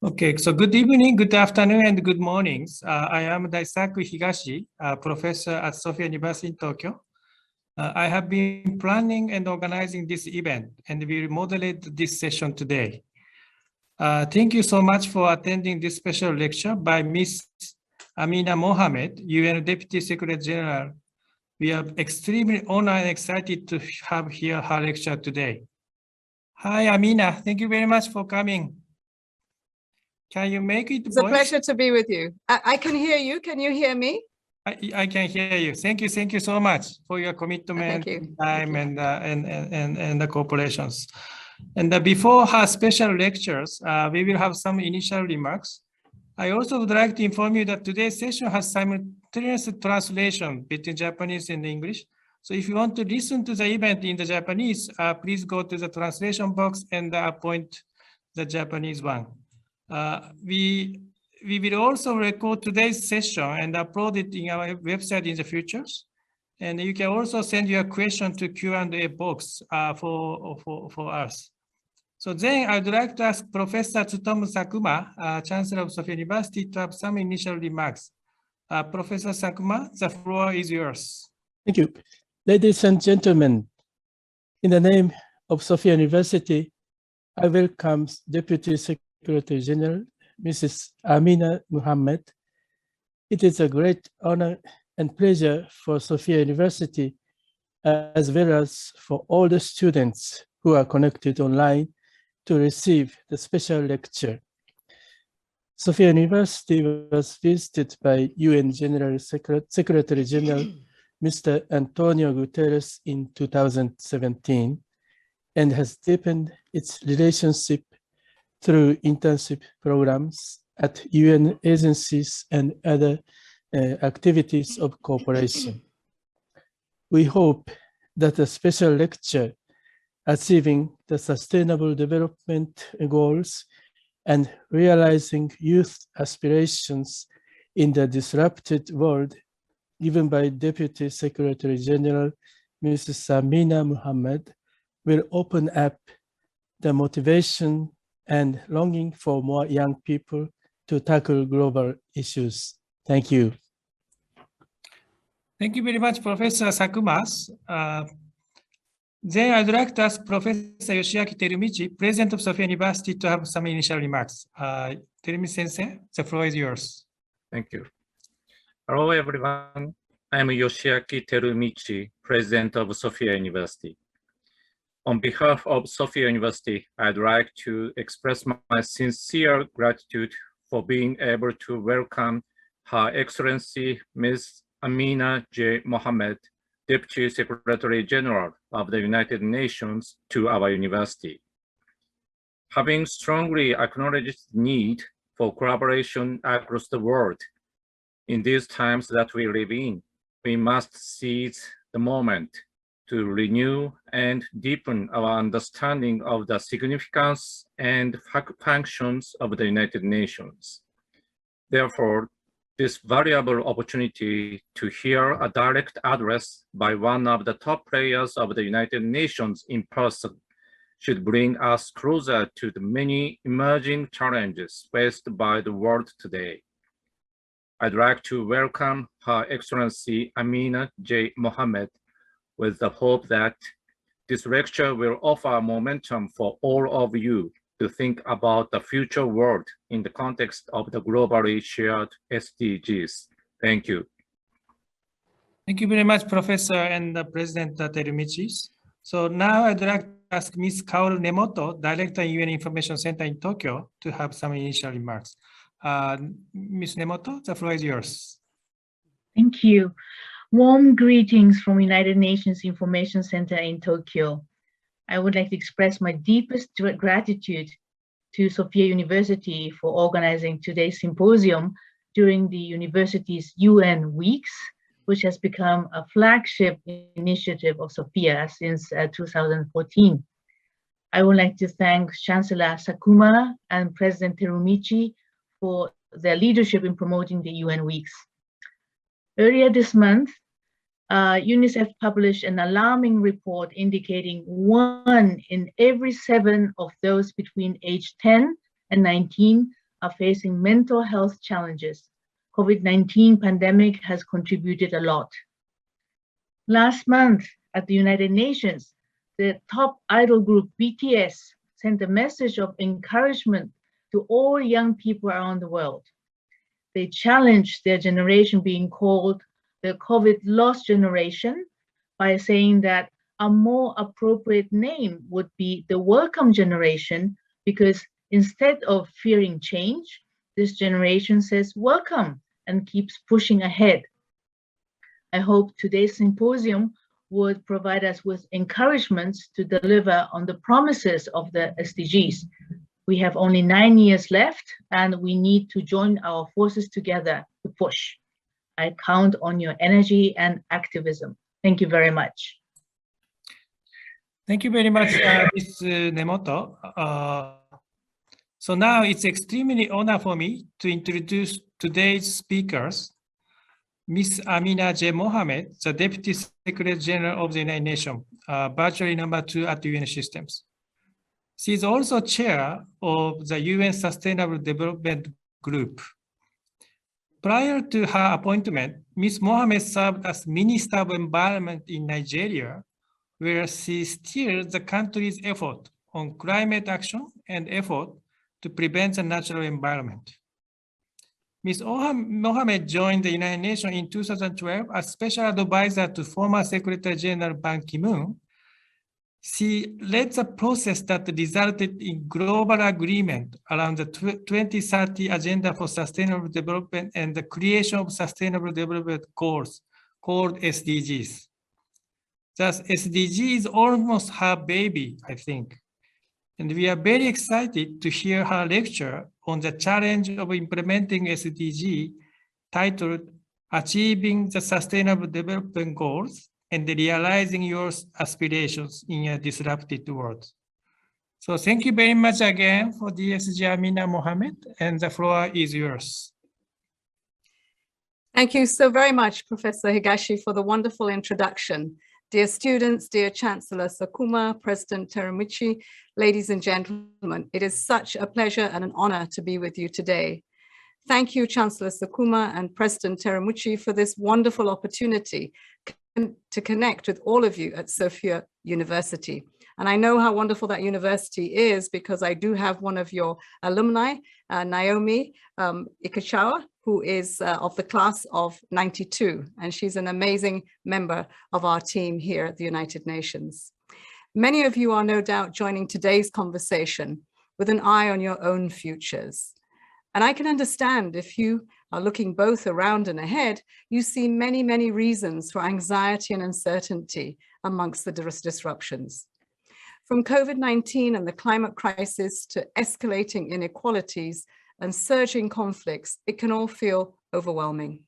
Okay, so good evening, good afternoon, and good mornings. I am Daisaku Higashi, professor at Sophia University in Tokyo. I have been planning and organizing this event and will moderate this session today. Thank you so much for attending this special lecture by Ms. Amina Mohammed, UN Deputy Secretary General. We are extremely honored and excited to have here her lecture today. Hi, Amina. Thank you very much for coming. Can you make it? It's a pleasure to be with you. I can hear you. Can you hear me? I can hear you. Thank you so much for your commitment, time, and the cooperations. And before her special lectures, we will have some initial remarks. I also would like to inform you that today's session has simultaneous translation between Japanese and English. So if you want to listen to the event in the Japanese, please go to the translation box and appoint the Japanese one. We will also record today's session and upload it in our website in the future. And you can also send your question to Q&A box for us. So then I'd like to ask Professor Tsutomu Sakuma, Chancellor of Sophia University, to have some initial remarks. Professor Sakuma, the floor is yours. Thank you. Ladies and gentlemen, in the name of Sophia University, I welcome Deputy Secretary General, Mrs. Amina Mohammed. It is a great honor and pleasure for Sophia University, as well as for all the students who are connected online to receive the special lecture. Sophia University was visited by UN General Secretary General, Mr. Antonio Guterres in 2017, and has deepened its relationship through internship programs at UN agencies and other activities of cooperation. We hope that a special lecture achieving the Sustainable Development Goals and realizing youth aspirations in the disrupted world given by Deputy Secretary General Mrs. Amina Mohammed will open up the motivation and longing for more young people to tackle global issues. Thank you. Thank you very much, Professor Sakuma. Then I'd like to ask Professor Yoshiaki Terumichi, President of Sophia University, to have some initial remarks. Terumichi-sensei, the floor is yours. Thank you. Hello, everyone. I am Yoshiaki Terumichi, President of Sophia University. On behalf of Sophia University, I'd like to express my sincere gratitude for being able to welcome Her Excellency Ms. Amina J. Mohammed, Deputy Secretary General of the United Nations, to our university. Having strongly acknowledged the need for collaboration across the world, in these times that we live in, we must seize the moment to renew and deepen our understanding of the significance and functions of the United Nations. Therefore, this valuable opportunity to hear a direct address by one of the top players of the United Nations in person should bring us closer to the many emerging challenges faced by the world today. I'd like to welcome Her Excellency Amina J. Mohammed with the hope that this lecture will offer momentum for all of you to think about the future world in the context of the globally shared SDGs. Thank you. Thank you very much, Professor and President Terumichi. So now I'd like to ask Ms. Kaoru Nemoto, Director UN Information Center in Tokyo, to have some initial remarks. Ms. Nemoto, the floor is yours. Thank you. Warm greetings from United Nations Information Center in Tokyo. I would like to express my deepest gratitude to Sophia University for organizing today's symposium during the university's UN Weeks, which has become a flagship initiative of Sophia since 2014. I would like to thank Chancellor Sakuma and President Terumichi for their leadership in promoting the UN Weeks. Earlier this month, UNICEF published an alarming report indicating 1 in every 7 of those between age 10 and 19 are facing mental health challenges. COVID-19 pandemic has contributed a lot. Last month at the United Nations, the top idol group BTS sent a message of encouragement to all young people around the world. They challenged their generation being called the COVID lost generation by saying that a more appropriate name would be the welcome generation, because instead of fearing change, this generation says welcome and keeps pushing ahead. I hope today's symposium would provide us with encouragements to deliver on the promises of the SDGs. We have only 9 years left, and we need to join our forces together to push. I count on your energy and activism. Thank you very much. Thank you very much, Ms. Nemoto. So now it's extremely honor for me to introduce today's speakers, Ms. Amina J. Mohammed, the Deputy Secretary General of the United Nations, virtually #2 at the UN systems. She is also chair of the UN Sustainable Development Group. Prior to her appointment, Ms. Mohammed served as Minister of Environment in Nigeria, where she steered the country's effort on climate action and effort to prevent the natural environment. Ms. Mohammed joined the United Nations in 2012 as special advisor to former Secretary General Ban Ki-moon. She led the process that resulted in global agreement around the 2030 Agenda for Sustainable Development and the creation of Sustainable Development Goals, called SDGs. Thus, SDG is almost her baby, I think. And we are very excited to hear her lecture on the challenge of implementing SDG, titled Achieving the Sustainable Development Goals and Realizing Your Aspirations in a Disrupted World. So thank you very much again for DSG Amina Mohammed, and the floor is yours. Thank you so very much, Professor Higashi, for the wonderful introduction. Dear students, dear Chancellor Sakuma, President Terumichi, ladies and gentlemen, it is such a pleasure and an honor to be with you today. Thank you, Chancellor Sakuma and President Terumichi, for this wonderful opportunity to connect with all of you at Sophia University. And I know how wonderful that university is because I do have one of your alumni, Naomi Ikachawa, who is of the class of '92, and she's an amazing member of our team here at the United Nations. Many of you are no doubt joining today's conversation with an eye on your own futures. And I can understand if you are looking both around and ahead, you see many, many reasons for anxiety and uncertainty amongst the disruptions. From COVID-19 and the climate crisis to escalating inequalities and surging conflicts, it can all feel overwhelming.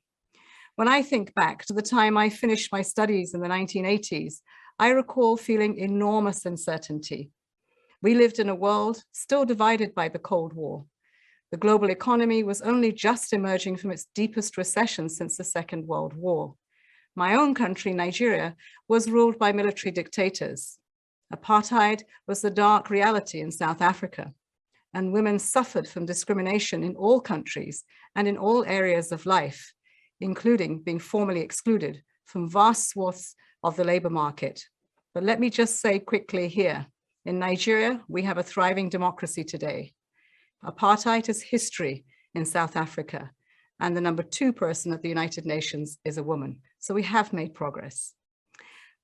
When I think back to the time I finished my studies in the 1980s, I recall feeling enormous uncertainty. We lived in a world still divided by the Cold War. The global economy was only just emerging from its deepest recession since the Second World War. My own country, Nigeria, was ruled by military dictators. Apartheid was the dark reality in South Africa, and women suffered from discrimination in all countries and in all areas of life, including being formally excluded from vast swaths of the labor market. But let me just say quickly here, in Nigeria, we have a thriving democracy today. Apartheid is history in South Africa, and the #2 person at the United Nations is a woman. So we have made progress.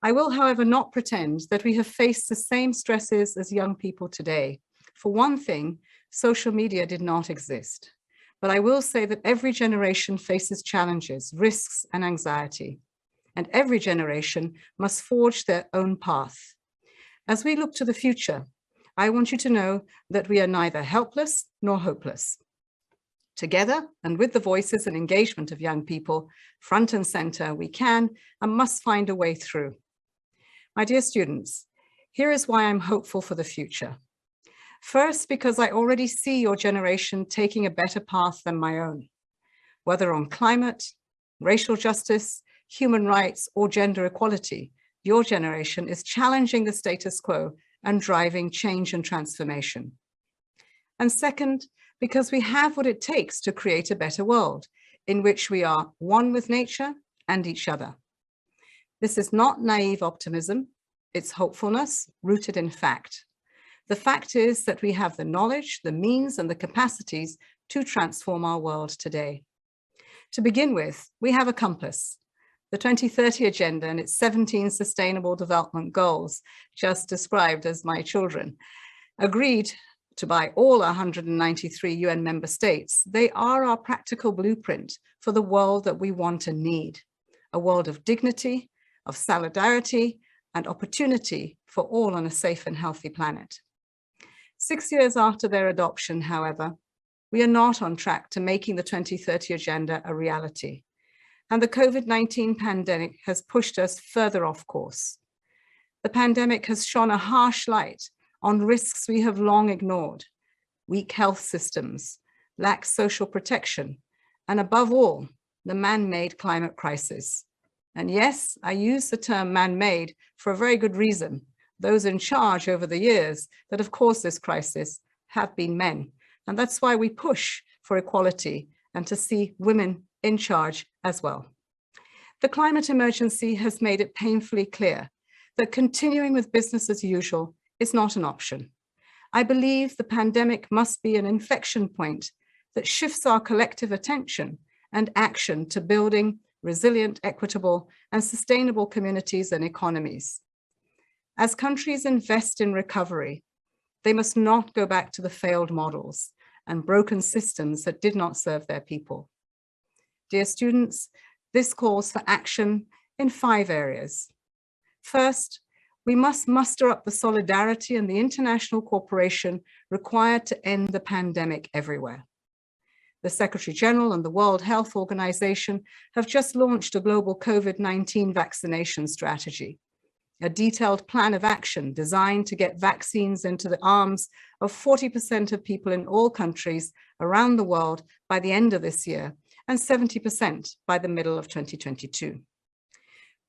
I will, however, not pretend that we have faced the same stresses as young people today. For one thing, social media did not exist. But I will say that every generation faces challenges, risks, and anxiety. And every generation must forge their own path. As we look to the future, I want you to know that we are neither helpless nor hopeless. Together, and with the voices and engagement of young people, front and center, we can and must find a way through. My dear students, here is why I'm hopeful for the future. First, because I already see your generation taking a better path than my own. Whether on climate, racial justice, human rights, or gender equality, your generation is challenging the status quo and driving change and transformation. And second, because we have what it takes to create a better world in which we are one with nature and each other. This is not naive optimism, it's hopefulness rooted in fact. The fact is that we have the knowledge, the means, and the capacities to transform our world today. To begin with, we have a compass, the 2030 Agenda and its 17 Sustainable Development Goals, just described as my children, agreed to by all 193 UN member states. They are our practical blueprint for the world that we want and need, a world of dignity, of solidarity, and opportunity for all on a safe and healthy planet. 6 years after their adoption, however, we are not on track to making the 2030 Agenda a reality. And the COVID-19 pandemic has pushed us further off course. The pandemic has shone a harsh light on risks we have long ignored: weak health systems, lack social protection, and above all, the man-made climate crisis. And yes, I use the term man-made for a very good reason. Those in charge over the years that have caused this crisis have been men. And that's why we push for equality and to see women in charge as well. The climate emergency has made it painfully clear that continuing with business as usual is not an option. I believe the pandemic must be an inflection point that shifts our collective attention and action to building resilient, equitable, and sustainable communities and economies. As countries invest in recovery, they must not go back to the failed models and broken systems that did not serve their people. Dear students, this calls for action in 5 areas. First, we must muster up the solidarity and the international cooperation required to end the pandemic everywhere. The Secretary General and the World Health Organization have just launched a global COVID-19 vaccination strategy, a detailed plan of action designed to get vaccines into the arms of 40% of people in all countries around the world by the end of this year, and 70% by the middle of 2022.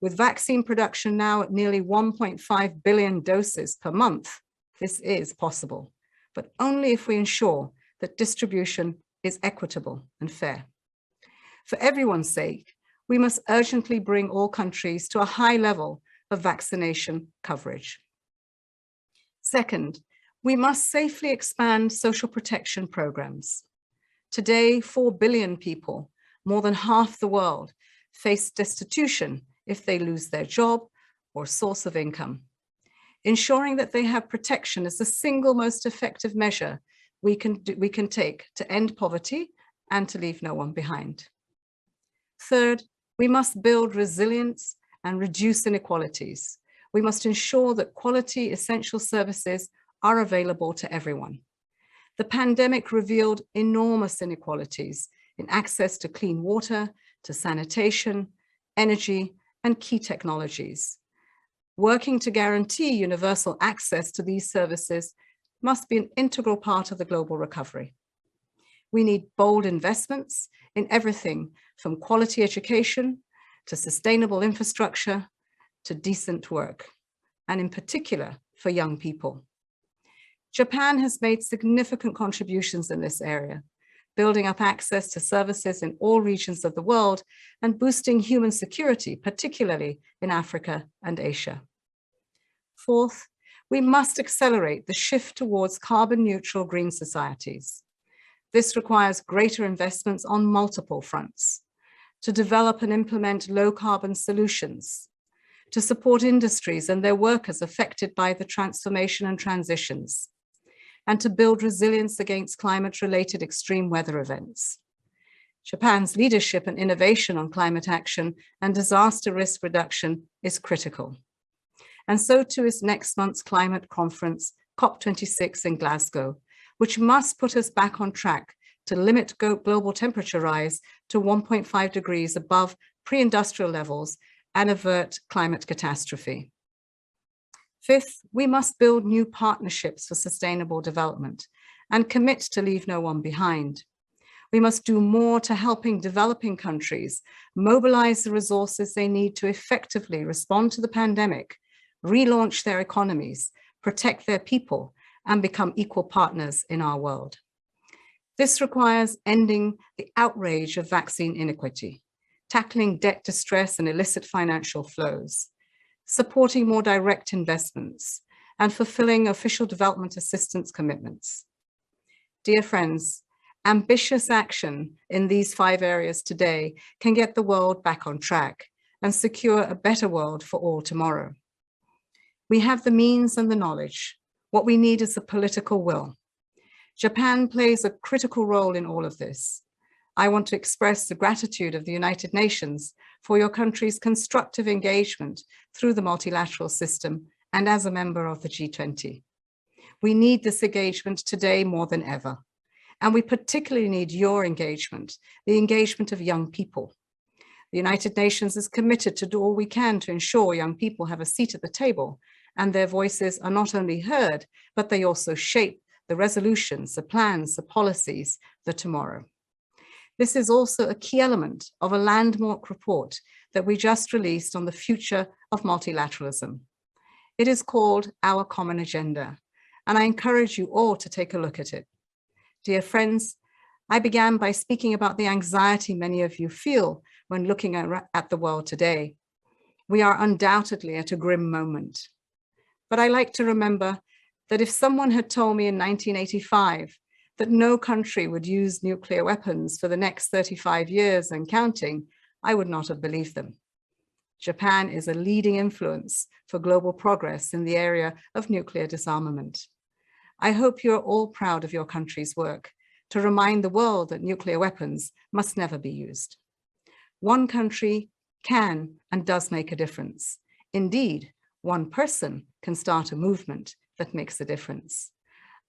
With vaccine production now at nearly 1.5 billion doses per month, this is possible, but only if we ensure that distribution is equitable and fair. For everyone's sake, we must urgently bring all countries to a high level of vaccination coverage. Second, we must safely expand social protection programs. Today, 4 billion people, more than half the world, face destitution if they lose their job or source of income. Ensuring that they have protection is the single most effective measure we can take to end poverty and to leave no one behind. Third, we must build resilience and reduce inequalities. We must ensure that quality essential services are available to everyone. The pandemic revealed enormous inequalities in access to clean water, to sanitation, energy, and key technologies. Working to guarantee universal access to these services must be an integral part of the global recovery. We need bold investments in everything from quality education to sustainable infrastructure to decent work, and in particular for young people. Japan has made significant contributions in this area, building up access to services in all regions of the world and boosting human security, particularly in Africa and Asia. Fourth, we must accelerate the shift towards carbon neutral green societies. This requires greater investments on multiple fronts: to develop and implement low carbon solutions, to support industries and their workers affected by the transformation and transitions, and to build resilience against climate-related extreme weather events. Japan's leadership and innovation on climate action and disaster risk reduction is critical. And so too is next month's climate conference, COP26 in Glasgow, which must put us back on track to limit global temperature rise to 1.5 degrees above pre-industrial levels and avert climate catastrophe. Fifth, we must build new partnerships for sustainable development and commit to leave no one behind. We must do more to helping developing countries mobilize the resources they need to effectively respond to the pandemic, relaunch their economies, protect their people, and become equal partners in our world. This requires ending the outrage of vaccine inequity, tackling debt distress and illicit financial flows, supporting more direct investments, and fulfilling official development assistance commitments. Dear friends, ambitious action in these 5 areas today can get the world back on track and secure a better world for all tomorrow. We have the means and the knowledge. What we need is the political will. Japan plays a critical role in all of this. I want to express the gratitude of the United Nations for your country's constructive engagement through the multilateral system and as a member of the G20. We need this engagement today more than ever. And we particularly need your engagement, the engagement of young people. The United Nations is committed to do all we can to ensure young people have a seat at the table and their voices are not only heard, but they also shape the resolutions, the plans, the policies, the tomorrow. This is also a key element of a landmark report that we just released on the future of multilateralism. It is called Our Common Agenda, and I encourage you all to take a look at it. Dear friends, I began by speaking about the anxiety many of you feel when looking at the world today. We are undoubtedly at a grim moment. But I like to remember that if someone had told me in 1985 that no country would use nuclear weapons for the next 35 years and counting, I would not have believed them. Japan is a leading influence for global progress in the area of nuclear disarmament. I hope you're all proud of your country's work to remind the world that nuclear weapons must never be used. One country can and does make a difference. Indeed, one person can start a movement that makes a difference.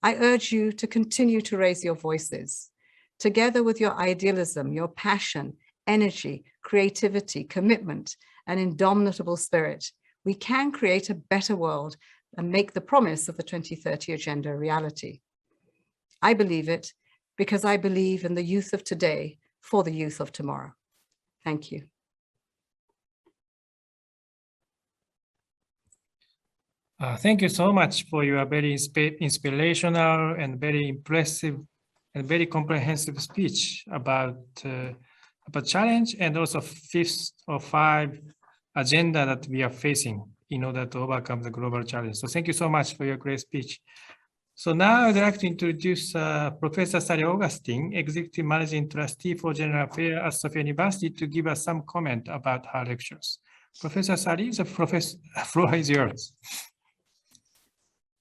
I urge you to continue to raise your voices. Together with your idealism, your passion, energy, creativity, commitment, and indomitable spirit, we can create a better world and make the promise of the 2030 Agenda a reality. I believe it because I believe in the youth of today for the youth of tomorrow. Thank you. Thank you so much for your very inspirational and very impressive and very comprehensive speech about challenge and also 5th or 5 agenda that we are facing in order to overcome the global challenge. So thank you so much for your great speech. So now I'd like to introduce Professor Sali Augustine, Executive Managing Trustee for General Affairs at Sophia University, to give us some comment about her lectures. Professor Sali, the floor is yours.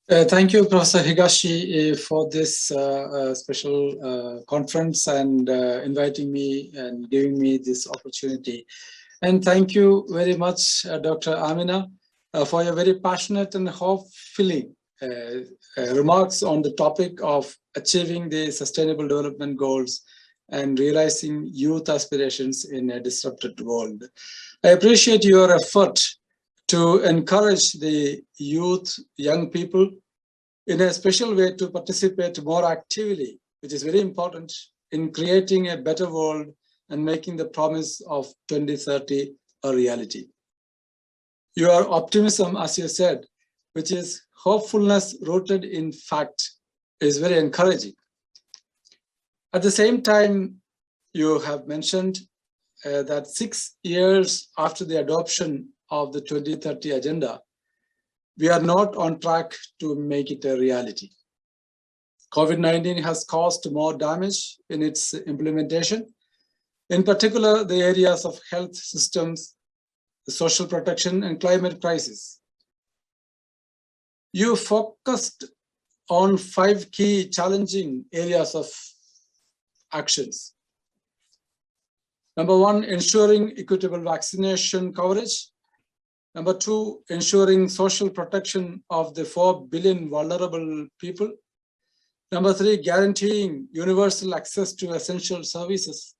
Thank you, Professor Higashi, for this special conference and inviting me and giving me this opportunity. And thank you very much, Dr. Amina, for your very passionate and hope-filling remarks on the topic of achieving the Sustainable Development Goals and realizing youth aspirations in a disrupted world. I appreciate your effort to encourage the youth, young people, in a special way to participate more actively, which is very important in creating a better world and making the promise of 2030 a reality. Your optimism, as you said, which is hopefulness rooted in fact, is very encouraging. At the same time, you have mentioned that 6 years after the adoption of the 2030 agenda, we are not on track to make it a reality. COVID-19 has caused more damage in its implementation, in particular the areas of health systems, social protection, and climate crisis. You focused on 5 key challenging areas of actions. Number 1, ensuring equitable vaccination coverage. Number 2, ensuring social protection of the 4 billion vulnerable people. Number 3, guaranteeing universal access to essential services.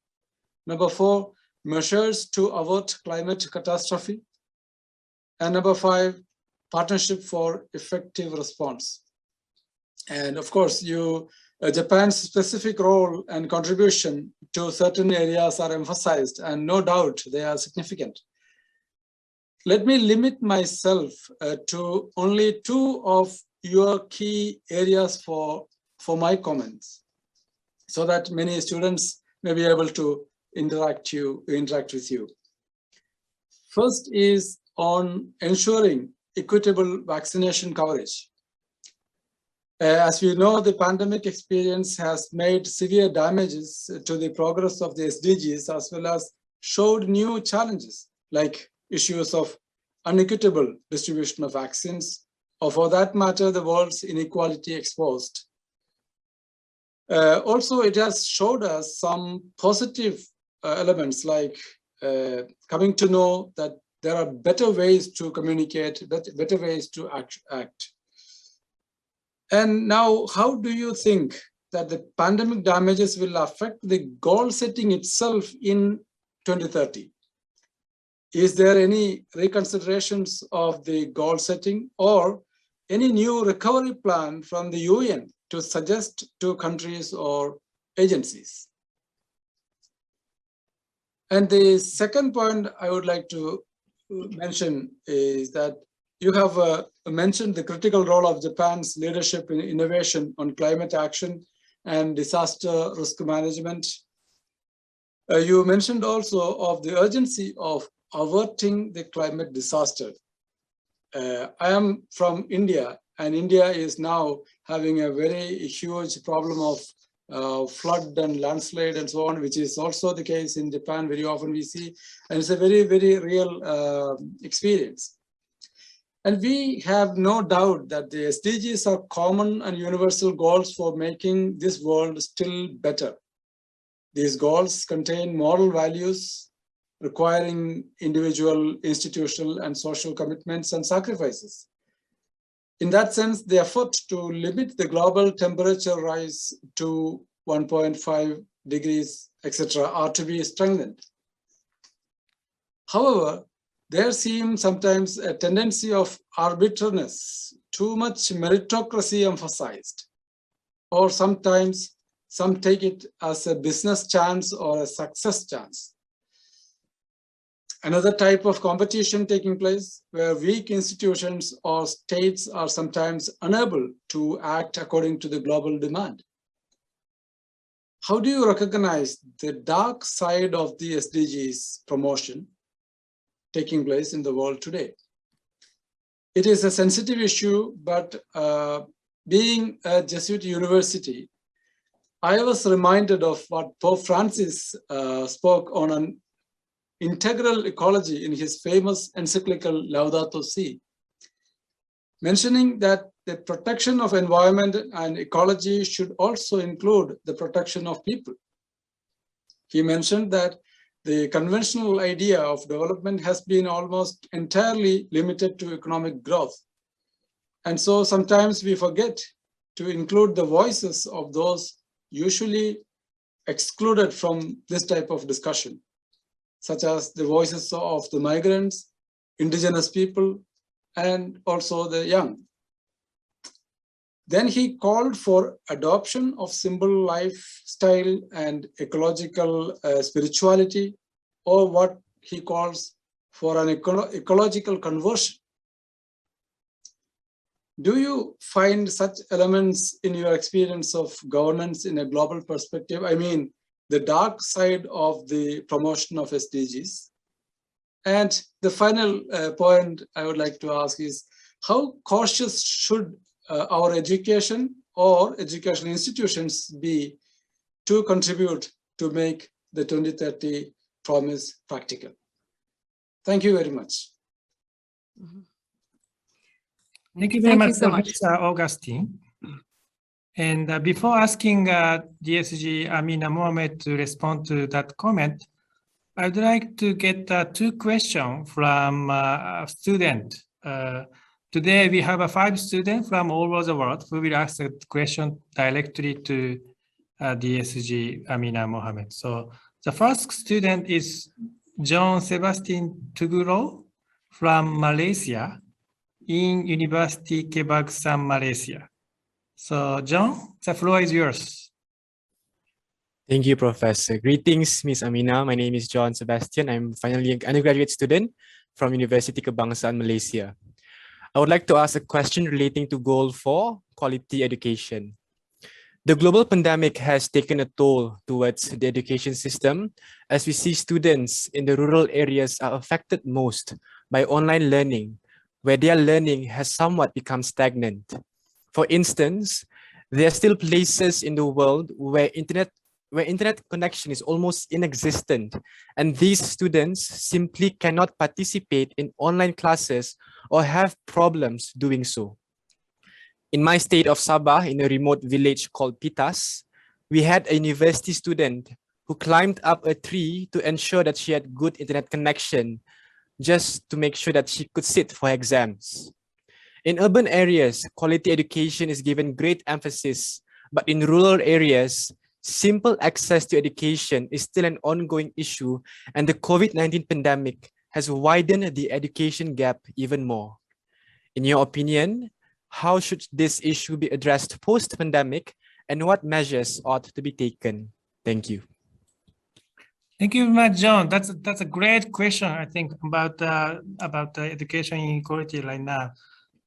Number 4, measures to avert climate catastrophe. And number 5, partnership for effective response. And of course, Japan's specific role and contribution to certain areas are emphasized, and no doubt they are significant. Let me limit myself to only 2 of your key areas for my comments. so that many students may be able to interact with you. First is on ensuring equitable vaccination coverage. As we know, the pandemic experience has made severe damages to the progress of the SDGs, as well as showed new challenges like issues of unequitable distribution of vaccines, or for that matter, the world's inequality exposed. Also, it has showed us some positive elements like coming to know that there are better ways to communicate, better ways to act. And now, how do you think that the pandemic damages will affect the goal setting itself in 2030? Is there any reconsiderations of the goal setting or any new recovery plan from the UN to suggest to countries or agencies? And the second point I would like to mention is that you have mentioned the critical role of Japan's leadership in innovation on climate action and disaster risk management. You mentioned also of the urgency of averting the climate disaster. I am from India, and India is now having a very huge problem of flood and landslide and so on, which is also the case in Japan. Very often we see, and it's a very, very real experience. And we have no doubt that the SDGs are common and universal goals for making this world still better. These goals contain moral values requiring individual, institutional, and social commitments and sacrifices. In that sense, the effort to limit the global temperature rise to 1.5 degrees, etc., are to be strengthened. However, there seems sometimes a tendency of arbitrariness, too much meritocracy emphasized, or sometimes some take it as a business chance or a success chance. Another type of competition taking place where weak institutions or states are sometimes unable to act according to the global demand. How do you recognize the dark side of the SDGs promotion taking place in the world today? It is a sensitive issue, but being a Jesuit university, I was reminded of what Pope Francis spoke on an integral ecology in his famous encyclical Laudato Si, mentioning that the protection of environment and ecology should also include the protection of people. He mentioned that the conventional idea of development has been almost entirely limited to economic growth. And so sometimes we forget to include the voices of those usually excluded from this type of discussion, such as the voices of the migrants, indigenous people, and also the young. Then he called for adoption of simple lifestyle and ecological spirituality, or what he calls for an ecological conversion. Do you find such elements in your experience of governance in a global perspective? I mean, the dark side of the promotion of SDGs. And the final point I would like to ask is, how cautious should our education or educational institutions be to contribute to make the 2030 promise practical? Thank you very much. Thank you very much, so much, Professor Augustine. And before asking DSG Amina Mohammed to respond to that comment, I'd like to get 2 questions from a student. Today, we have 5 students from all over the world who will ask a question directly to DSG Amina Mohammed. So the first student is John Sebastian Tuguro from Malaysia in University Kebangsaan, Malaysia. So John, the floor is yours. Thank you, Professor. Greetings, Ms. Amina. My name is John Sebastian. I'm finally an undergraduate student from University Kebangsaan, Malaysia. I would like to ask a question relating to Goal 4, quality education. The global pandemic has taken a toll towards the education system, as we see students in the rural areas are affected most by online learning, where their learning has somewhat become stagnant. For instance, there are still places in the world where internet connection is almost inexistent, and these students simply cannot participate in online classes or have problems doing so. In my state of Sabah, in a remote village called Pitas, we had a university student who climbed up a tree to ensure that she had good internet connection, just to make sure that she could sit for exams. In urban areas, quality education is given great emphasis, but in rural areas, simple access to education is still an ongoing issue, and the COVID-19 pandemic has widened the education gap even more. In your opinion, how should this issue be addressed post-pandemic, and what measures ought to be taken? Thank you. Thank you very much, John. That's a great question, I think, about the education inequality right now.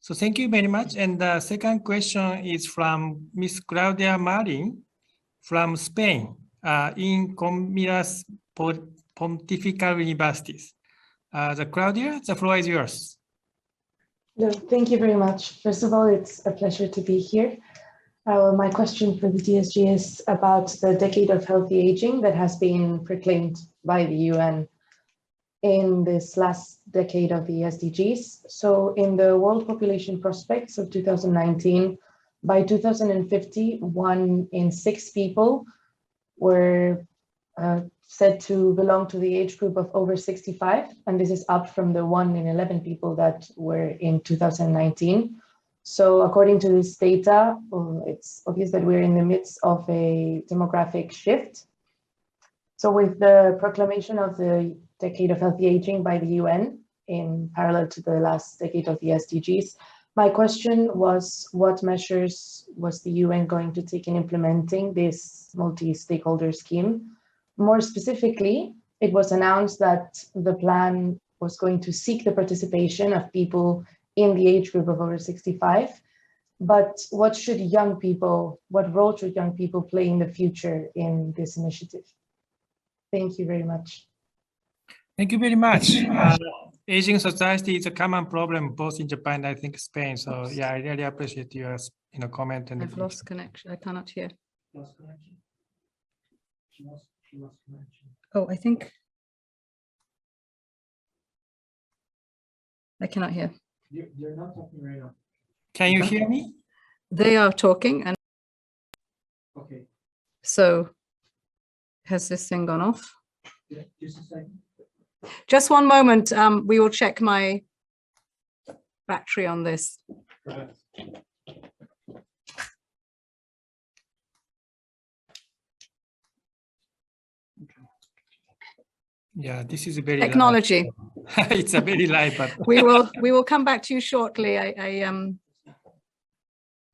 So thank you very much. And the second question is from Ms. Claudia Marin from Spain in Comiras Pontifical Universities. Claudia, the floor is yours. No, thank you very much. First of all, it's a pleasure to be here. My question for the DSG is about the decade of healthy aging that has been proclaimed by the UN in this last decade of the SDGs. So in the World Population Prospects of 2019, by 2050, 1 in 6 people were said to belong to the age group of over 65, and this is up from the 1 in 11 people that were in 2019. So according to this data, it's obvious that we're in the midst of a demographic shift. So with the proclamation of the Decade of Healthy Aging by the UN in parallel to the last decade of the SDGs, my question was, what measures was the UN going to take in implementing this multi-stakeholder scheme? More specifically, it was announced that the plan was going to seek the participation of people in the age group of over 65. But what role should young people play in the future in this initiative? Thank you very much. Thank you very much. Aging society is a common problem both in Japan and I think Spain. So yeah, I really appreciate your comment. And I've lost connection. I cannot hear. Lost connection. She lost connection. Oh, I think I cannot hear. You're not talking right now. Can you hear me? They are talking, and okay. So has this thing gone off? Yeah, just a second. Just one moment. We will check my battery on this. Right. Yeah, this is a very technology. It's a very live, but we will come back to you shortly. I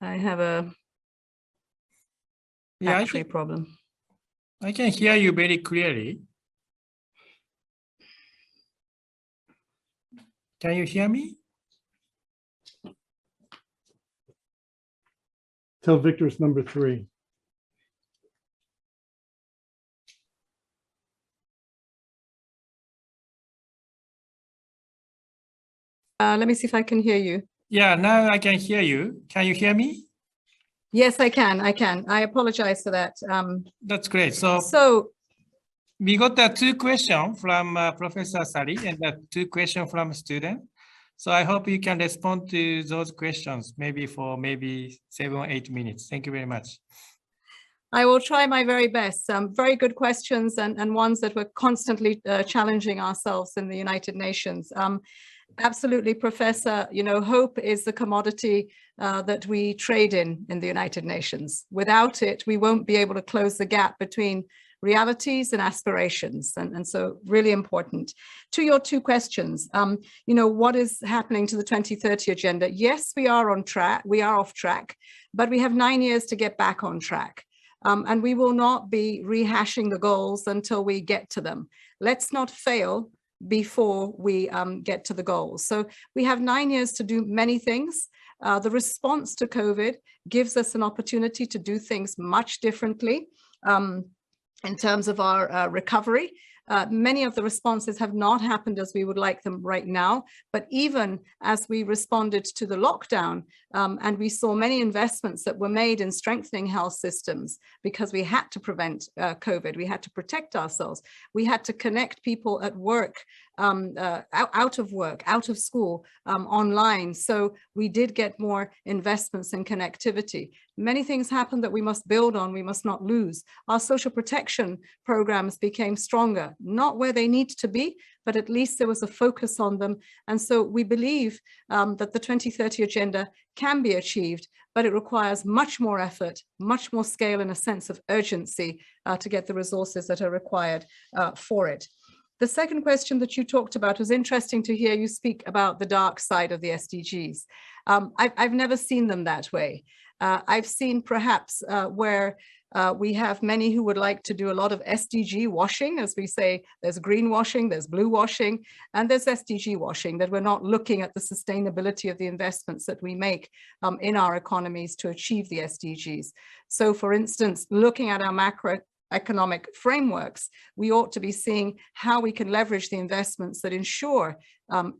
have a battery problem. I can hear you very clearly. Can you hear me? Tell Victor's number 3. Let me see if I can hear you. Yeah, now I can hear you. Can you hear me? Yes, I can. I apologize for that. That's great. So we got the 2 questions from Professor Sali and the 2 questions from student. So I hope you can respond to those questions, maybe for 7 or 8 minutes. Thank you very much. I will try my very best. Very good questions and ones that we're constantly challenging ourselves in the United Nations. Absolutely, Professor. Hope is the commodity that we trade in the United Nations. Without it, we won't be able to close the gap between realities and aspirations. And so really important. To your 2 questions, what is happening to the 2030 agenda? Yes, we are on track. We are off track, but we have 9 years to get back on track. And we will not be rehashing the goals until we get to them. Let's not fail before we get to the goals. So we have 9 years to do many things. The response to COVID gives us an opportunity to do things much differently in terms of our recovery. Many of the responses have not happened as we would like them right now, but even as we responded to the lockdown and we saw many investments that were made in strengthening health systems because we had to prevent COVID, we had to protect ourselves, we had to connect people at work, out of work, out of school, online. So we did get more investments in connectivity. Many things happened that we must build on, we must not lose. Our social protection programs became stronger, not where they need to be, but at least there was a focus on them. And so we believe that the 2030 agenda can be achieved, but it requires much more effort, much more scale and a sense of urgency to get the resources that are required for it. The second question that you talked about was interesting to hear you speak about the dark side of the SDGs. I've never seen them that way. I've seen perhaps where we have many who would like to do a lot of SDG washing, as we say, there's green washing, there's blue washing, and there's SDG washing, that we're not looking at the sustainability of the investments that we make in our economies to achieve the SDGs. So for instance, looking at our macroeconomic frameworks, we ought to be seeing how we can leverage the investments that ensure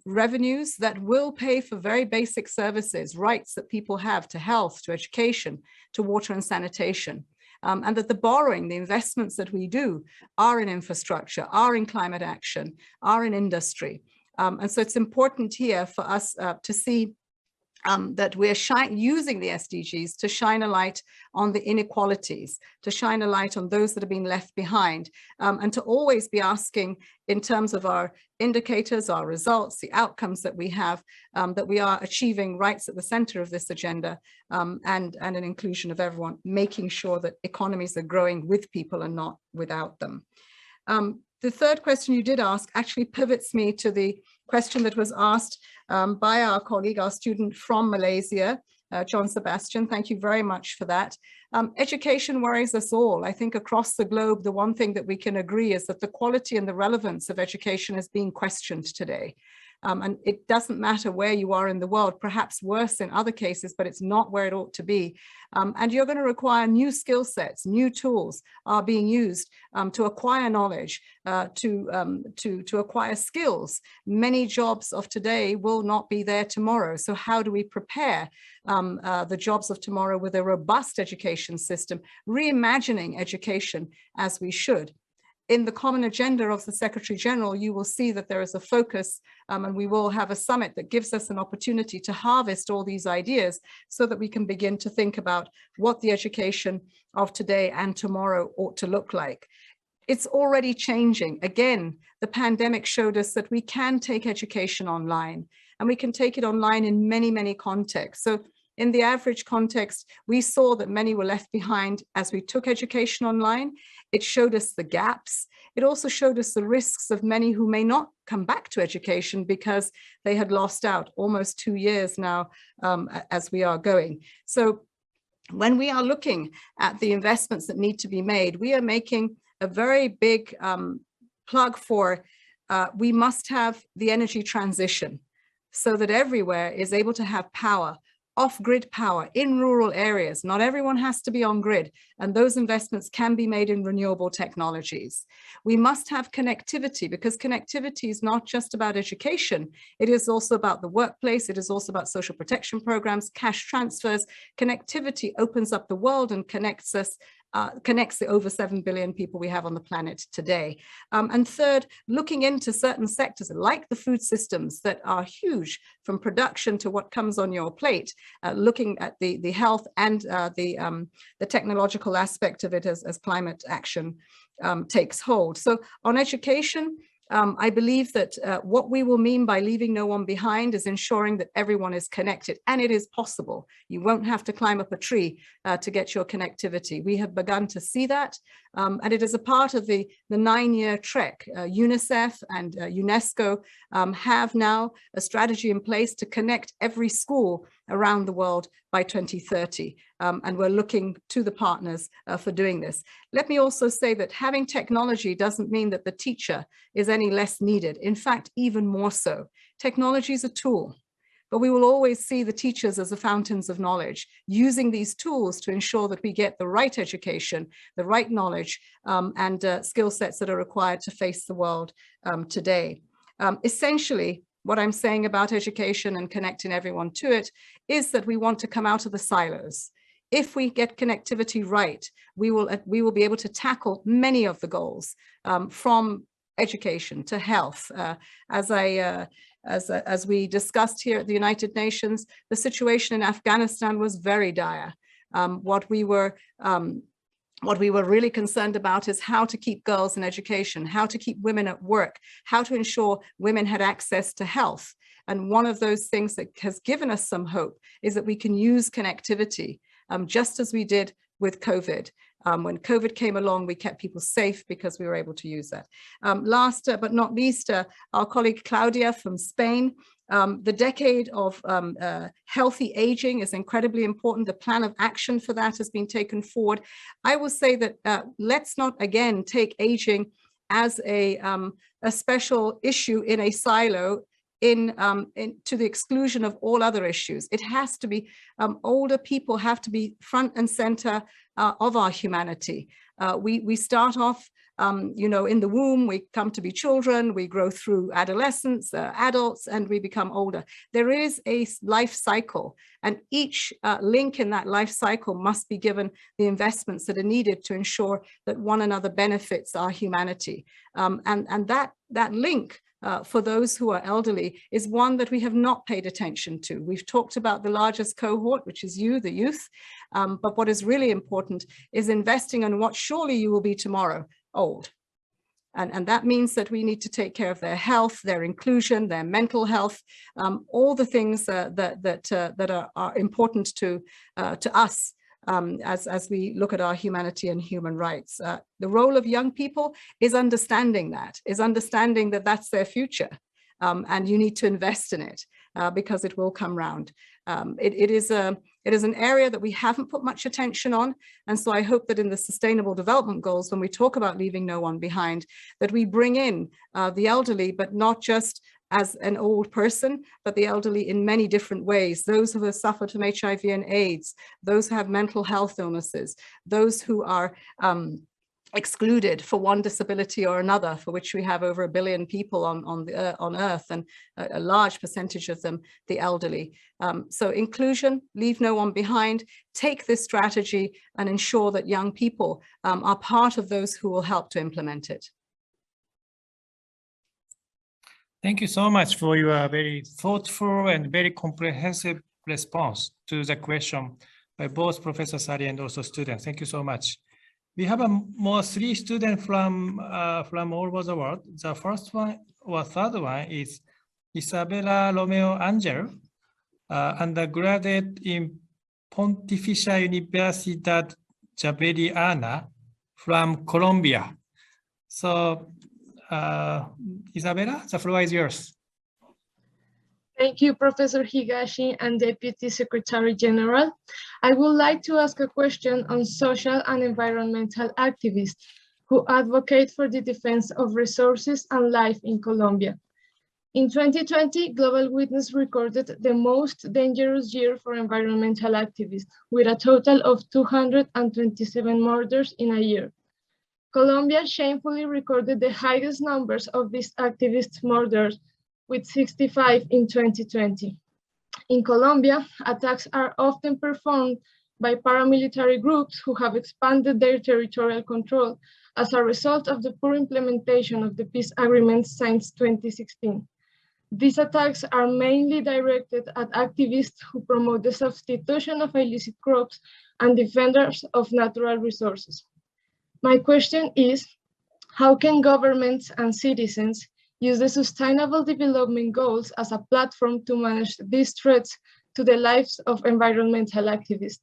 revenues that will pay for very basic services, rights that people have to health, to education, to water and sanitation. And that the borrowing, the investments that we do are in infrastructure, are in climate action, are in industry. And so it's important here for us to see that we're using the SDGs to shine a light on the inequalities, to shine a light on those that have been left behind, and to always be asking in terms of our indicators, our results, the outcomes that we have, that we are achieving rights at the center of this agenda, and an inclusion of everyone, making sure that economies are growing with people and not without them. The third question you did ask actually pivots me to the question that was asked by our colleague, our student from Malaysia, John Sebastian. Thank you very much for that. Education worries us all. I think across the globe, the one thing that we can agree is that the quality and the relevance of education is being questioned today. And it doesn't matter where you are in the world, perhaps worse in other cases, but it's not where it ought to be. And you're going to require new skill sets, new tools are being used to acquire knowledge, to acquire skills. Many jobs of today will not be there tomorrow. So how do we prepare the jobs of tomorrow with a robust education system, reimagining education as we should? In the common agenda of the Secretary General, you will see that there is a focus, and we will have a summit that gives us an opportunity to harvest all these ideas so that we can begin to think about what the education of today and tomorrow ought to look like. It's already changing. Again, the pandemic showed us that we can take education online, and we can take it online in many, many contexts. So in the average context, we saw that many were left behind as we took education online. It showed us the gaps. It also showed us the risks of many who may not come back to education because they had lost out almost 2 years now as we are going. So when we are looking at the investments that need to be made, we are making a very big plug for, we must have the energy transition so that everywhere is able to have power, off-grid power in rural areas. Not everyone has to be on grid, and those investments can be made in renewable technologies. We must have connectivity, because connectivity is not just about education. It is also about the workplace. It is also about social protection programs, cash transfers. Connectivity opens up the world and connects us, connects the over 7 billion people we have on the planet today. And third, looking into certain sectors like the food systems that are huge, from production to what comes on your plate, looking at the health and the technological aspect of it as climate action takes hold. So on education, I believe that what we will mean by leaving no one behind is ensuring that everyone is connected, and it is possible. You won't have to climb up a tree to get your connectivity. We have begun to see that, and it is a part of the 9-year trek. UNICEF and UNESCO have now a strategy in place to connect every school around the world by 2030. And we're looking to the partners for doing this. Let me also say that having technology doesn't mean that the teacher is any less needed. In fact, even more so. Technology is a tool. but we will always see the teachers as the fountains of knowledge, using these tools to ensure that we get the right education, the right knowledge, and skill sets that are required to face the world today. Essentially, what I'm saying about education and connecting everyone to it is that we want to come out of the silos. If we get connectivity right, we will be able to tackle many of the goals, from education to health. As we discussed here at the United Nations, the situation in Afghanistan was very dire. What we were really concerned about is how to keep girls in education, how to keep women at work, how to ensure women had access to health. And one of those things that has given us some hope is that we can use connectivity, just as we did with COVID. When COVID came along, we kept people safe because we were able to use that. Last but not least, our colleague Claudia from Spain. The decade of healthy aging is incredibly important. The plan of action for that has been taken forward. I will say that let's not again take aging as a special issue in a silo, to the exclusion of all other issues. It has to be, older people have to be front and center of our humanity. We start off, in the womb, we come to be children, we grow through adolescence, adults, and we become older. There is a life cycle, and each link in that life cycle must be given the investments that are needed to ensure that one another benefits our humanity. And that link, for those who are elderly, is one that we have not paid attention to. We've talked about the largest cohort, which is you, the youth, but what is really important is investing in what surely you will be tomorrow, old. And that means that we need to take care of their health, their inclusion, their mental health, all the things that are important to us. As we look at our humanity and human rights. The role of young people is understanding that that's their future, and you need to invest in it because it will come round. It is an area that we haven't put much attention on, and so I hope that in the Sustainable Development Goals, when we talk about leaving no one behind, that we bring in the elderly, but not just as an old person, but the elderly in many different ways. Those who have suffered from HIV and AIDS, those who have mental health illnesses, those who are excluded for one disability or another, for which we have over 1 billion people on Earth, and a large percentage of them the elderly. So inclusion, leave no one behind, take this strategy and ensure that young people are part of those who will help to implement it. Thank you so much for your very thoughtful and very comprehensive response to the question by both Professor Sali and also students. Thank you so much. We have more 3 students from all over the world. The first one or third one is Isabella Romeo Angel, undergraduate in Pontificia Universidad Javeriana from Colombia. So, Isabella, the floor is yours. Thank you, Professor Higashi and Deputy Secretary General. I would like to ask a question on social and environmental activists who advocate for the defense of resources and life in Colombia. In 2020, Global Witness recorded the most dangerous year for environmental activists, with a total of 227 murders in a year. Colombia shamefully recorded the highest numbers of these activists' murders, with 65 in 2020. In Colombia, attacks are often performed by paramilitary groups who have expanded their territorial control as a result of the poor implementation of the peace agreements since 2016. These attacks are mainly directed at activists who promote the substitution of illicit crops and defenders of natural resources. My question is, how can governments and citizens use the Sustainable Development Goals as a platform to manage these threats to the lives of environmental activists?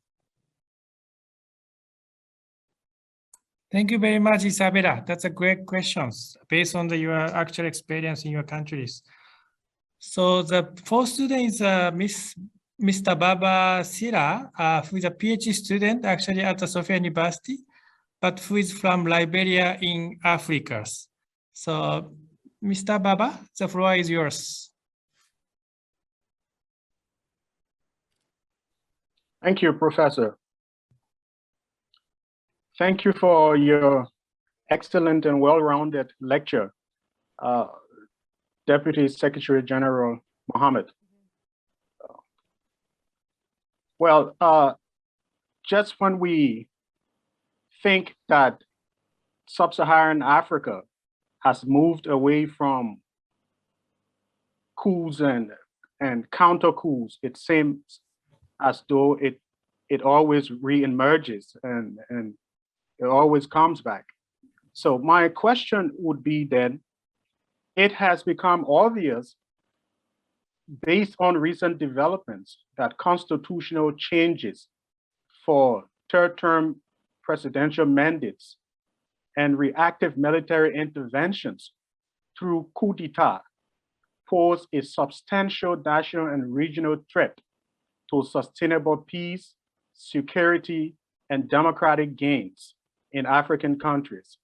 Thank you very much, Isabella. That's a great question based on your actual experience in your countries. So the fourth student is Mr. Baba Sira, who is a PhD student actually at the Sophia University, but who is from Liberia in Africa. So, Mr. Baba, the floor is yours. Thank you, Professor. Thank you for your excellent and well-rounded lecture, Deputy Secretary General Mohammed. Well, just when we think that sub-Saharan Africa has moved away from coups and counter coups, it seems as though it always re-emerges and it always comes back. So my question would be then, it has become obvious based on recent developments that constitutional changes for third-term presidential mandates and reactive military interventions through coup d'etat pose a substantial national and regional threat to sustainable peace, security, and democratic gains in African countries.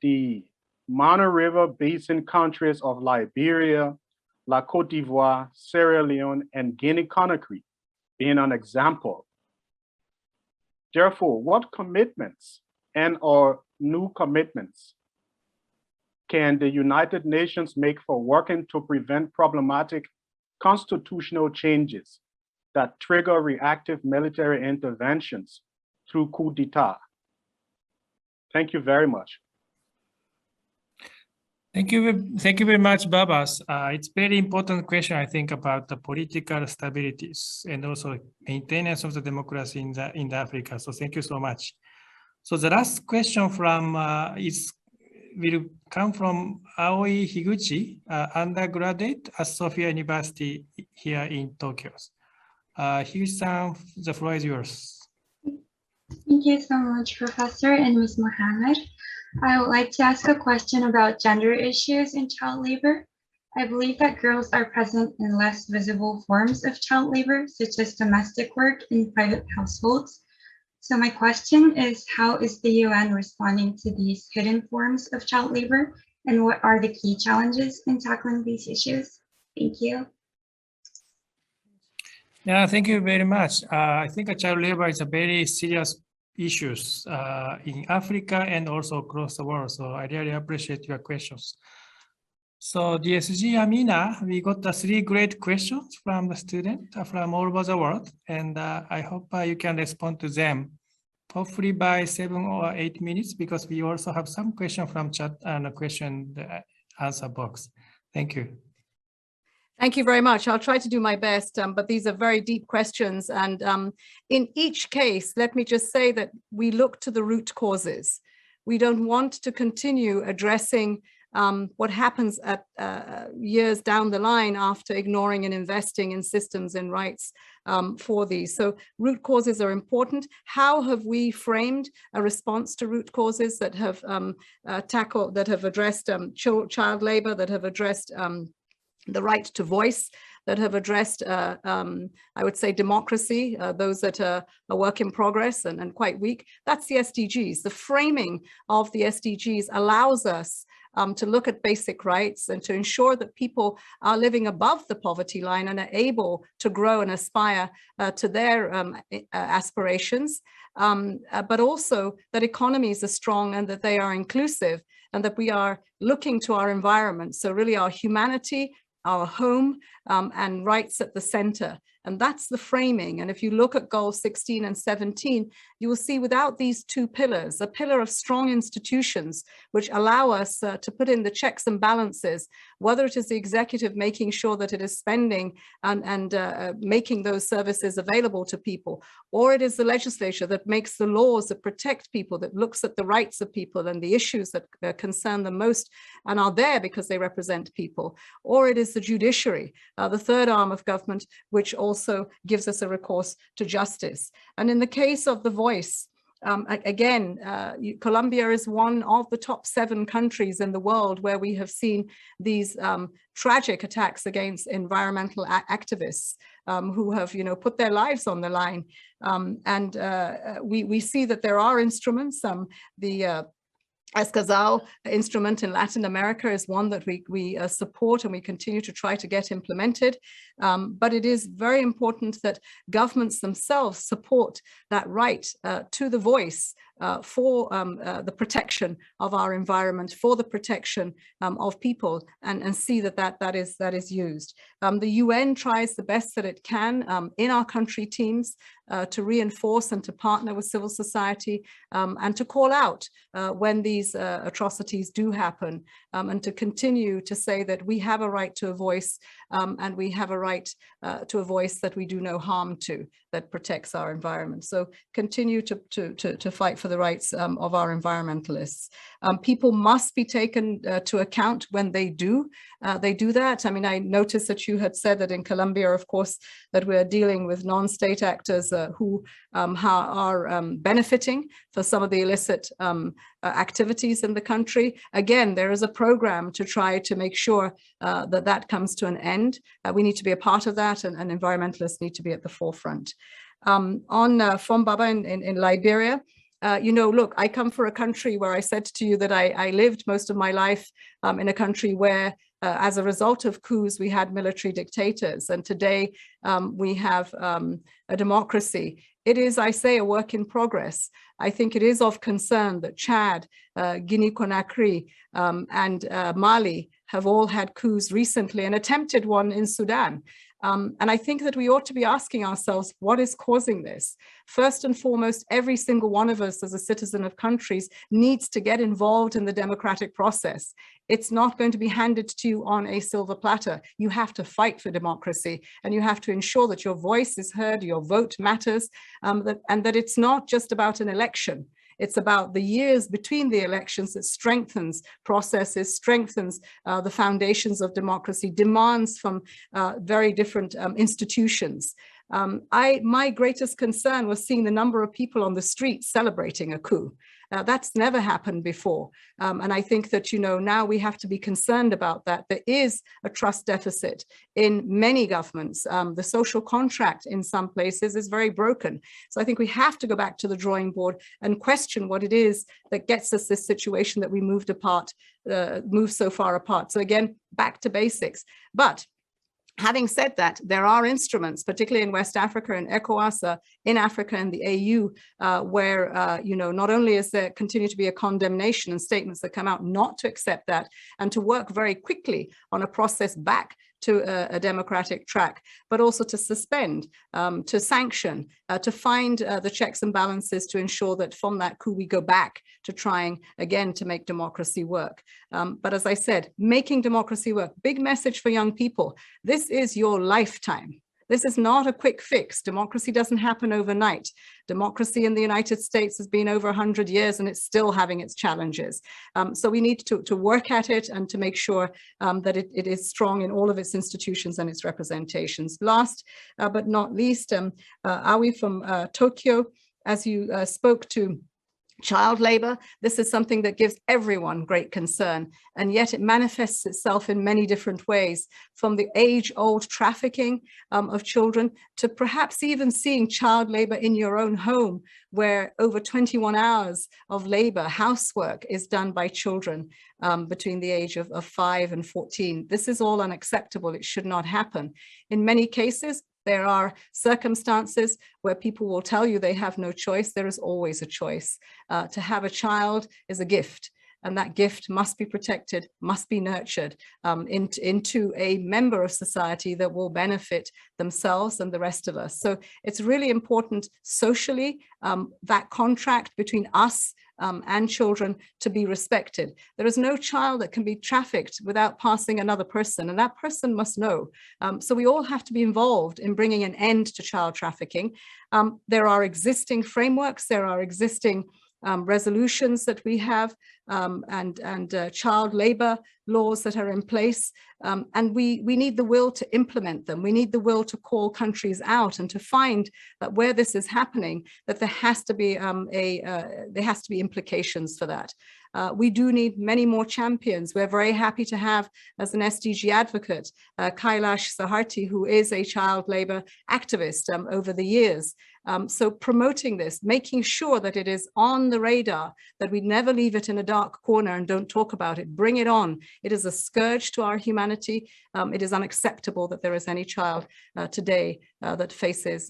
The Mono River Basin countries of Liberia, La Côte d'Ivoire, Sierra Leone, and Guinea-Conakry being an example. Therefore, what commitments and/or new commitments can the United Nations make for working to prevent problematic constitutional changes that trigger reactive military interventions through coup d'etat? Thank you very much. Thank you very much, Babas. It's very important question, I think, about the political stabilities and also maintenance of the democracy in Africa. So thank you so much. So the last question from will come from Aoi Higuchi, undergraduate at Sophia University here in Tokyo. Higuchi-san, the floor is yours. Thank you so much, Professor and Ms.Mohammed. I would like to ask a question about gender issues in child labor. I believe that girls are present in less visible forms of child labor, such as domestic work in private households. So my question is, how is the UN responding to these hidden forms of child labor, and what are the key challenges in tackling these issues? Thank you. Yeah, thank you very much. I think child labor is a very serious issues in Africa and also across the world. So I really appreciate your questions. So DSG Amina, we got the 3 great questions from the student from all over the world, and I hope you can respond to them, hopefully by 7 or 8 minutes, because we also have some question from chat and a question answer box. Thank you. Thank you very much. I'll try to do my best, but these are very deep questions. And in each case, let me just say that we look to the root causes. We don't want to continue addressing what happens at years down the line after ignoring and investing in systems and rights for these. So root causes are important. How have we framed a response to root causes that have addressed child labor, that have addressed the right to voice, that have addressed, I would say, democracy, those that are a work in progress and quite weak? That's the SDGs. The framing of the SDGs allows us to look at basic rights and to ensure that people are living above the poverty line and are able to grow and aspire to their aspirations, but also that economies are strong and that they are inclusive and that we are looking to our environment. So really our humanity, our home, and rights at the center. And that's the framing. And if you look at goals 16 and 17, you will see without these 2 pillars, a pillar of strong institutions, which allow us to put in the checks and balances, whether it is the executive making sure that it is spending and making those services available to people, or it is the legislature that makes the laws that protect people, that looks at the rights of people and the issues that concern them most and are there because they represent people, or it is the judiciary, the third arm of government, which also gives us a recourse to justice. And in the case of the voice, again, Colombia is one of the top 7 countries in the world where we have seen these tragic attacks against environmental activists who have, put their lives on the line. We see that there are instruments. The Escazao instrument in Latin America is one that we support and we continue to try to get implemented. But it is very important that governments themselves support that right to the voice for the protection of our environment, for the protection of people, and see that is used. The UN tries the best that it can in our country teams to reinforce and to partner with civil society and to call out when these atrocities do happen, and to continue to say that we have a right to a voice, and we have a right to a voice that we do no harm to, that protects our environment. So continue to fight for the rights of our environmentalists. People must be taken to account when they do that. I mean, I noticed that you had said that in Colombia, of course, that we're dealing with non-state actors who are benefiting for some of the illicit activities in the country. Again, there is a program to try to make sure that comes to an end. We need to be a part of that, and environmentalists need to be at the forefront. On Fombaba in Liberia, you know, look, I come from a country where I said to you that I lived most of my life in a country where as a result of coups, we had military dictators, and today we have a democracy. It is, I say, a work in progress. I think it is of concern that Chad, Guinea-Conakry, and Mali have all had coups recently, and attempted one in Sudan. And I think that we ought to be asking ourselves, what is causing this? First and foremost, every single one of us as a citizen of countries needs to get involved in the democratic process. It's not going to be handed to you on a silver platter. You have to fight for democracy, and you have to ensure that your voice is heard, your vote matters, and that it's not just about an election. It's about the years between the elections that strengthens processes, strengthens the foundations of democracy, demands from very different institutions. My greatest concern was seeing the number of people on the street celebrating a coup. That's never happened before. And I think that, you know, now we have to be concerned about that. There is a trust deficit in many governments. The social contract in some places is very broken. So I think we have to go back to the drawing board and question what it is that gets us this situation that we moved so far apart. So again, back to basics. But having said that, there are instruments, particularly in West Africa and ECOWAS, in Africa and the AU, where, you know, not only is there continue to be a condemnation and statements that come out not to accept that, and to work very quickly on a process back to a democratic track, but also to suspend, to sanction, to find the checks and balances to ensure that from that coup we go back to trying again to make democracy work. But as I said, making democracy work, big message for young people. This is your lifetime. This is not a quick fix. Democracy doesn't happen overnight. Democracy in the United States has been over 100 years and it's still having its challenges. So we need to work at it and to make sure that it is strong in all of its institutions and its representations. Last but not least, Aoi from Tokyo, as you spoke to child labor, this is something that gives everyone great concern, and yet it manifests itself in many different ways, from the age-old trafficking of children to perhaps even seeing child labor in your own home, where over 21 hours of labor, housework, is done by children between the age of 5 and 14. This is all unacceptable. It should not happen. In many cases, there are circumstances where people will tell you they have no choice. There is always a choice. To have a child is a gift, and that gift must be protected, must be nurtured into a member of society that will benefit themselves and the rest of us. So it's really important socially, that contract between us and children to be respected. There is no child that can be trafficked without passing another person, and that person must know. So we all have to be involved in bringing an end to child trafficking. There are existing frameworks, there are existing resolutions that we have, and child labor laws that are in place, and we need the will to implement them. We need the will to call countries out and to find that where this is happening, that there has to be implications for that. We do need many more champions. We're very happy to have, as an SDG advocate, Kailash Saharthi, who is a child labor activist over the years. So promoting this, making sure that it is on the radar, that we never leave it in a dark dark corner and don't talk about it. Bring it on. It is a scourge to our humanity. It is unacceptable that there is any child today that faces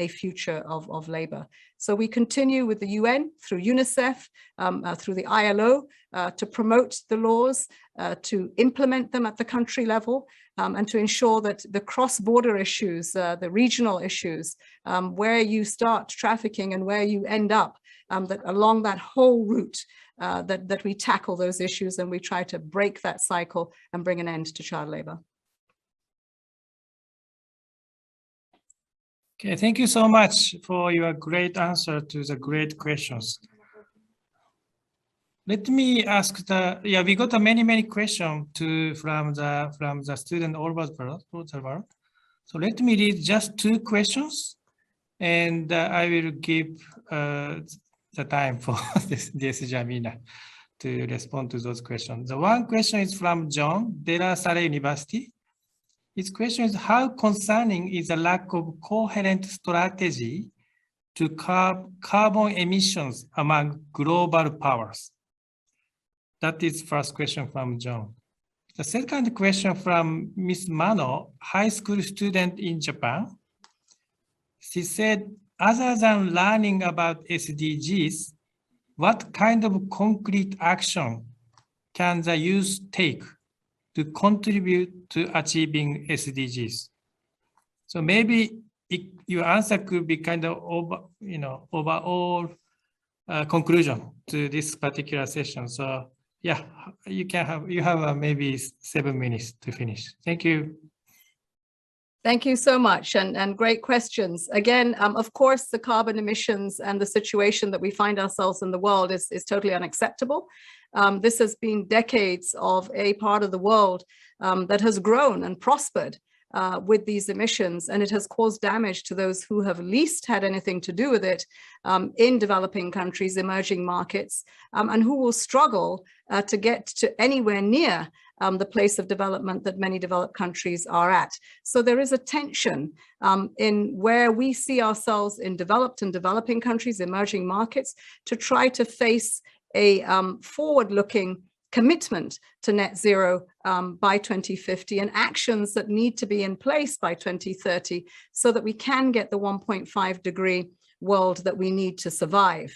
a future of labor. So we continue with the UN, through UNICEF, through the ILO, to promote the laws, to implement them at the country level, and to ensure that the cross-border issues, the regional issues, where you start trafficking and where you end up, that along that whole route, that we tackle those issues and we try to break that cycle and bring an end to child labor. Okay, thank you so much for your great answer to the great questions. Let me ask we got many questions from the student all over the world. So let me read just 2 questions, and I will give the time for this Amina to respond to those questions. The one question is from John, De La Salle University. His question is, how concerning is the lack of coherent strategy to curb carbon emissions among global powers? That is first question from John. The second question from Ms. Mano, high school student in Japan. She said, other than learning about SDGs, what kind of concrete action can the youth take to contribute to achieving SDGs? So maybe your answer could be kind of overall conclusion to this particular session. So yeah, you have maybe 7 minutes to finish. Thank you. Thank you so much, and great questions. Again, of course, the carbon emissions and the situation that we find ourselves in the world is totally unacceptable. This has been decades of a part of the world that has grown and prospered with these emissions, and it has caused damage to those who have least had anything to do with it in developing countries, emerging markets, and who will struggle to get to anywhere near the place of development that many developed countries are at. So there is a tension in where we see ourselves in developed and developing countries, emerging markets, to try to face a forward-looking commitment to net zero by 2050 and actions that need to be in place by 2030 so that we can get the 1.5 degree world that we need to survive.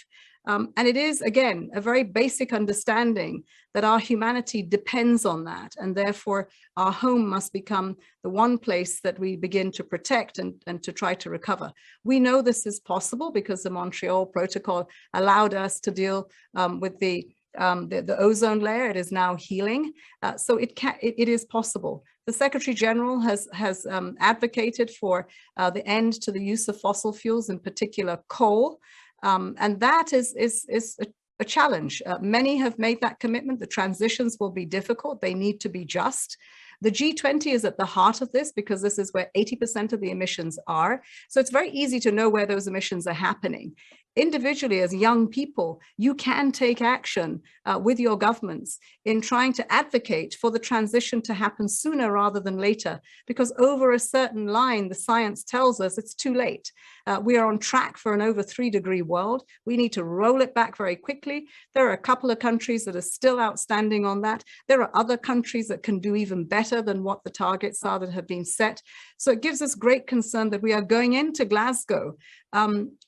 And it is, again, a very basic understanding that our humanity depends on that, and therefore our home must become the one place that we begin to protect and to try to recover. We know this is possible because the Montreal Protocol allowed us to deal with the ozone layer. It is now healing, so it is possible. The Secretary General has advocated for the end to the use of fossil fuels, in particular coal. And that is a challenge. Many have made that commitment. The transitions will be difficult. They need to be just. The G20 is at the heart of this because this is where 80% of the emissions are. So it's very easy to know where those emissions are happening. Individually, as young people, you can take action with your governments in trying to advocate for the transition to happen sooner rather than later, because over a certain line, the science tells us it's too late. We are on track for an over 3 degree world. We need to roll it back very quickly. There are a couple of countries that are still outstanding on that. There are other countries that can do even better than what the targets are that have been set. So it gives us great concern that we are going into Glasgow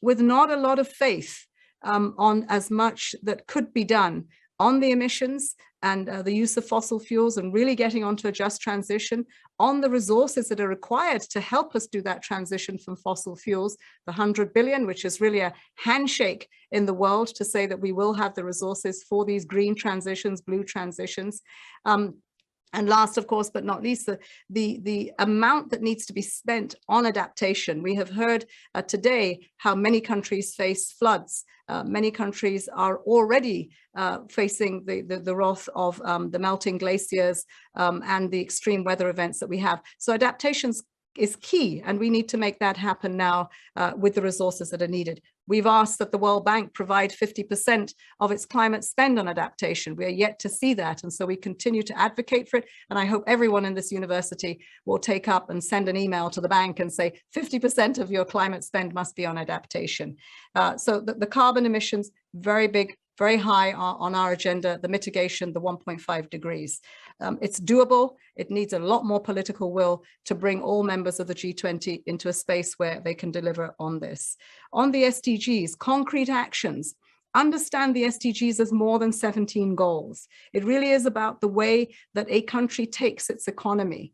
with not a lot of faith on as much that could be done on the emissions and the use of fossil fuels and really getting onto a just transition, on the resources that are required to help us do that transition from fossil fuels, the 100 billion, which is really a handshake in the world to say that we will have the resources for these green transitions, blue transitions. And last, of course, but not least, the amount that needs to be spent on adaptation. We have heard today how many countries face floods. Many countries are already facing the wrath of the melting glaciers and the extreme weather events that we have. So adaptations is key, and we need to make that happen now with the resources that are needed. We've asked that the World Bank provide 50% of its climate spend on adaptation. We are yet to see that, and so we continue to advocate for it, and I hope everyone in this university will take up and send an email to the bank and say 50% of your climate spend must be on adaptation. So the carbon emissions, very big very high on our agenda, the mitigation, the 1.5 degrees. It's doable. It needs a lot more political will to bring all members of the G20 into a space where they can deliver on this. On the SDGs, concrete actions. Understand the SDGs as more than 17 goals. It really is about the way that a country takes its economy.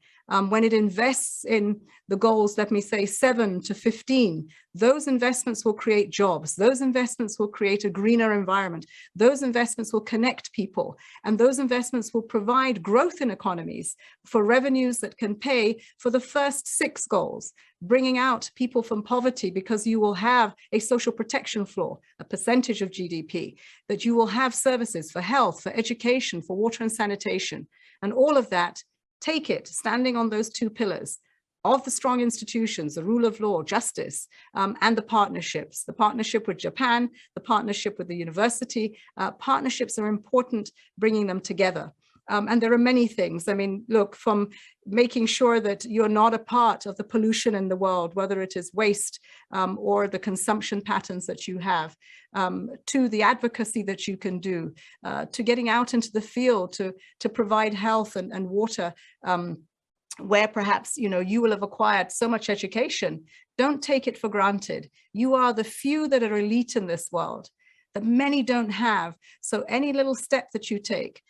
When it invests in the goals, let me say 7 to 15, those investments will create jobs. Those investments will create a greener environment. Those investments will connect people. And those investments will provide growth in economies for revenues that can pay for the first 6 goals, bringing out people from poverty because you will have a social protection floor, a percentage of GDP, that you will have services for health, for education, for water and sanitation, and all of that. Take it, standing on those 2 pillars of the strong institutions, the rule of law, justice, and the partnership with Japan, the partnership with the university. Partnerships are important, bringing them together. And there are many things. I mean, look, from making sure that you're not a part of the pollution in the world, whether it is waste or the consumption patterns that you have, to the advocacy that you can do, to getting out into the field to provide health and water, where perhaps, you know, you will have acquired so much education. Don't take it for granted. You are the few that are elite in this world that many don't have. So any little step that you take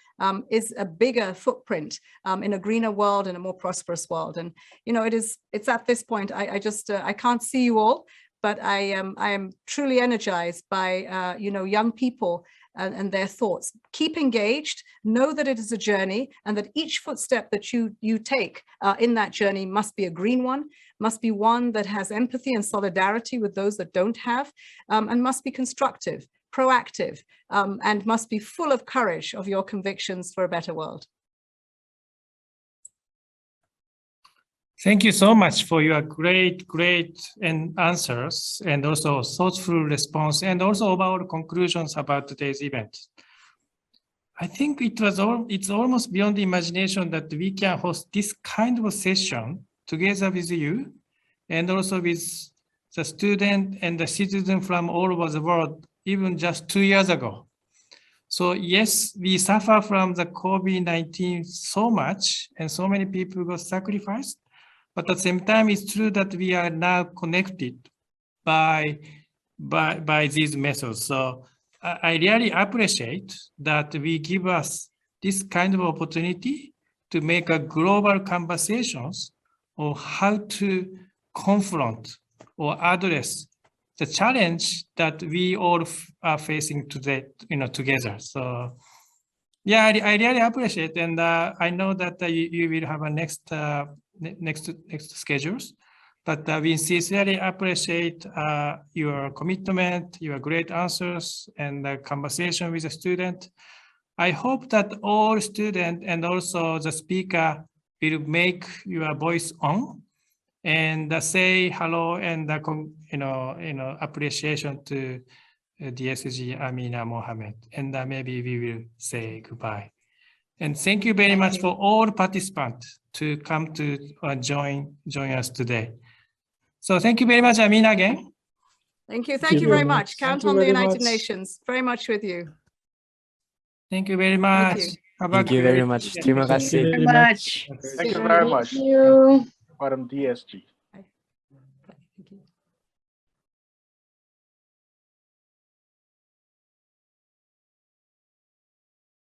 is a bigger footprint in a greener world and a more prosperous world. And, you know, it's at this point, I can't see you all, but I am truly energized by, you know, young people and their thoughts. Keep engaged, know that it is a journey, and that each footstep that you take in that journey must be a green one, must be one that has empathy and solidarity with those that don't have, and must be constructive, proactive, and must be full of courage of your convictions for a better world. Thank you so much for your great answers and also thoughtful response and also about conclusions about today's event. I think it's almost beyond the imagination that we can host this kind of a session together with you and also with the student and the citizen from all over the world, even just 2 years ago. So yes, we suffer from the COVID-19 so much and so many people got sacrificed. But at the same time, it's true that we are now connected by these methods. So I really appreciate that we give us this kind of opportunity to make a global conversations on how to confront or address the challenge that we all are facing today, you know, together. So yeah, I really appreciate, and I know that you will have a next schedules, but we sincerely appreciate your commitment, your great answers, and the conversation with the student. I hope that all students and also the speaker will make your voice on and say hello and appreciation to DSG Amina Mohammed, and maybe we will say goodbye. And thank you very much for all participants to come to join us today. So thank you very much, Amina, again. Thank you very much. Count on the United Nations. Very much with you. Thank you very much. Thank you very much. Terima kasih. Thank you very much. Madam DSG.